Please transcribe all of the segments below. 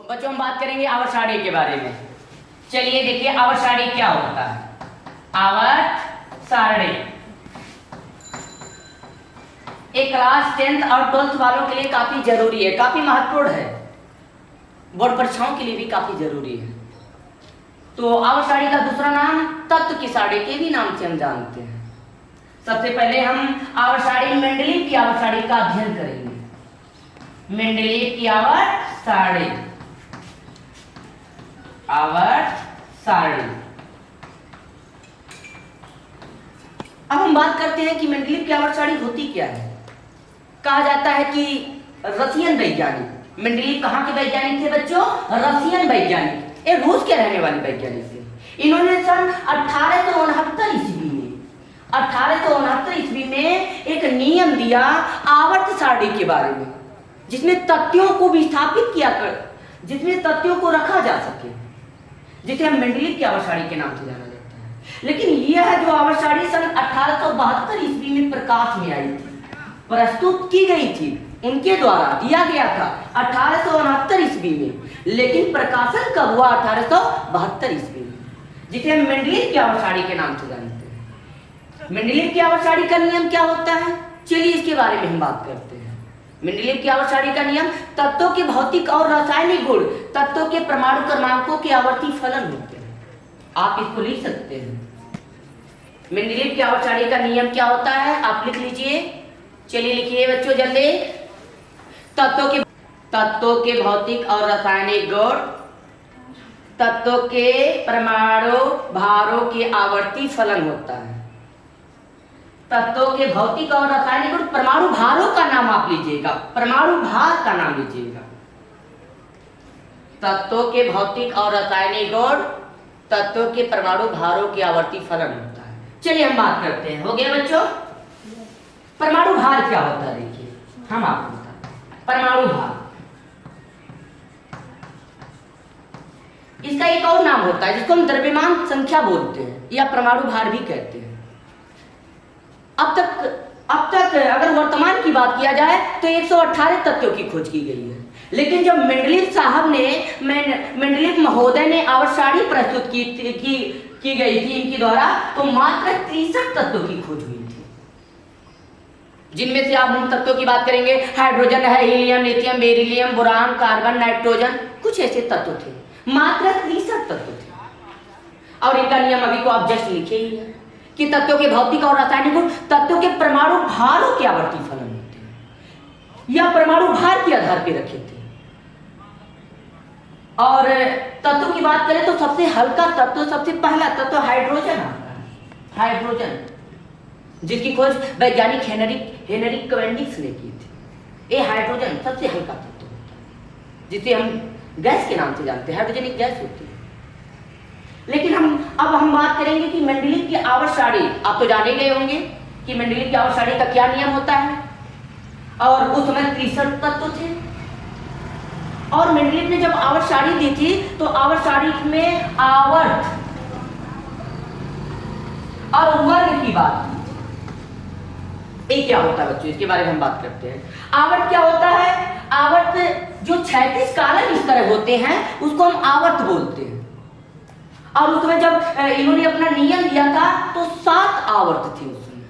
बच्चों हम बात करेंगे आवर्त सारणी के बारे में। चलिए देखिए आवर्त सारणी क्या होता है। आवर्त सारणी एक क्लास 10th और 12th वालों के लिए काफी जरूरी है, काफी महत्वपूर्ण है, बोर्ड परीक्षाओं के लिए भी काफी जरूरी है। तो आवर्त सारणी का दूसरा नाम तत्व की सारणी के भी नाम से हम जानते हैं। सबसे पहले हम आवर्त सारणी मेंडलीव की आवर्त सारणी का अध्ययन करेंगे। मेंडलीव की आवर्त सारणी, आवर्त सारणी। अब हम बात करते हैं कि मेंडलीव की आवर्त सारणी होती क्या है। कहा जाता है कि रशियन वैज्ञानिक, मेंडलीव कहाँ के वैज्ञानिक थे बच्चों? रशियन वैज्ञानिक, ये रूस के रहने वाले वैज्ञानिक थे। इन्होंने सन 1869 ईस्वी में 1869 ईस्वी में एक नियम दिया आवर्त सारणी के बारे में, जिसमें तथ्यों को विस्थापित किया कर, जिसमें तथ्यों को रखा जा सके, जिसे हम मेंडलीव की आवर्त सारणी के नाम से जाना जाता है। लेकिन यह जो आवर्त सारणी सन 1872 ईस्वी में प्रकाश में आई थी, प्रस्तुत की गई थी, उनके द्वारा दिया गया था 1869 ईस्वी में, लेकिन प्रकाशन कब हुआ? 1872 ईस्वी में, जिसे हम मेंडलीव की आवर्त सारणी के नाम से जानते हैं। मेंडलीव की आवर्त सारणी का नियम क्या होता है? चलिए इसके बारे में हम बात करते हैं। मेंडलीव की आवर्त सारणी का नियम, तत्वों के भौतिक और रासायनिक गुण तत्वों के परमाणु क्रमांकों के आवर्ती फलन होते हैं। आप इसको लिख सकते हैं। मेंडलीव की आवर्त सारणी का नियम क्या होता है, आप लिख लीजिए। चलिए लिखिए बच्चों जल्दी। तत्वों के भौतिक और रासायनिक गुण तत्वों के परमाणु भारों के आवर्ती फलन होता है। तत्वों के भौतिक और रासायनिक गुण, परमाणु भारों का नाम आप लीजिएगा, परमाणु भार का नाम लीजिएगा। तत्वों के भौतिक और रासायनिक गुण तत्वों के परमाणु भारों के आवर्ती फलन होता है। चलिए हम बात करते हैं। हो गया बच्चों? परमाणु भार क्या होता है? देखिए हम आपको बताते हैं। परमाणु भार, इसका एक और नाम होता है जिसको हम द्रव्यमान संख्या बोलते हैं या परमाणु भार भी कहते हैं। अब तक अगर वर्तमान की बात किया जाए तो 118 तत्वों की खोज की गई है, लेकिन जब मेंडलीव साहब ने, मेंडलीव महोदय ने आवर्त सारणी प्रस्तुत की गई थी इनके द्वारा, तो मात्र 63 तत्वों की खोज हुई थी, जिनमें से आप उन तत्वों की बात करेंगे, हाइड्रोजन है, helium, lithium, beryllium, boron, carbon, nitrogen, कुछ ऐसे तत्व थे, मात्र 63 तत्व थे। और इनका नियम अभी को आप जस्ट लिखे ही है कि तत्वों के भौतिक और रासायनिक गुण तत्वों के परमाणु भारों के आवर्ती फलन होते हैं या परमाणु भार के आधार पर रखे थे। और तत्वों की बात करें तो सबसे हल्का तत्व, सबसे पहला तत्व हाइड्रोजन आता है। हाइड्रोजन, जिसकी खोज वैज्ञानिक हेनरी कैवेंडिश ने की थी। ये हाइड्रोजन सबसे हल्का तत्व होता है, जिसे हम गैस के नाम से जानते हैं। हाइड्रोजन एक गैस होती है। लेकिन अब हम बात करेंगे कि मेंडलीव की आवर्त सारणी, आप तो जाने गए होंगे कि मेंडलीव की आवर्त सारणी का क्या नियम होता है। और उस समय 63 तत्व थे। और मेंडलीव ने जब आवर्त सारणी दी थी तो आवर्त सारणी में आवर्त और वर्ग की बात की थी। ये क्या होता है बच्चों? इसके बारे में हम बात करते हैं। आवर्त क्या होता है? आवर्त जो 36 कॉलम इस तरह होते हैं उसको हम आवर्त बोलते हैं। और उसमें जब इन्होंने अपना नियम दिया था तो 7 आवर्त थे उसमें।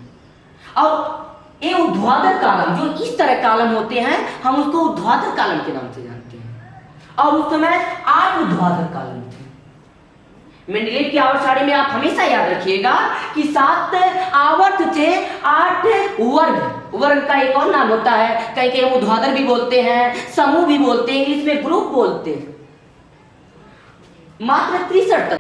और ये ऊर्ध्वाधर कॉलम, जो इस तरह कॉलम होते हैं, हम उसको ऊर्ध्वाधर कॉलम के नाम से जानते हैं। और उस समय 8 ऊर्ध्वाधर कॉलम थे। मेंडलीव की आवर्त सारणी में आप हमेशा याद रखिएगा कि 7 आवर्त थे, 8 वर्ग। वर्ग का एक और नाम होता है, कहीं कहीं ऊर्ध्वाधर भी बोलते हैं, समूह भी बोलते हैं, इंग्लिश में ग्रुप बोलते हैं। मात्र 63 तक।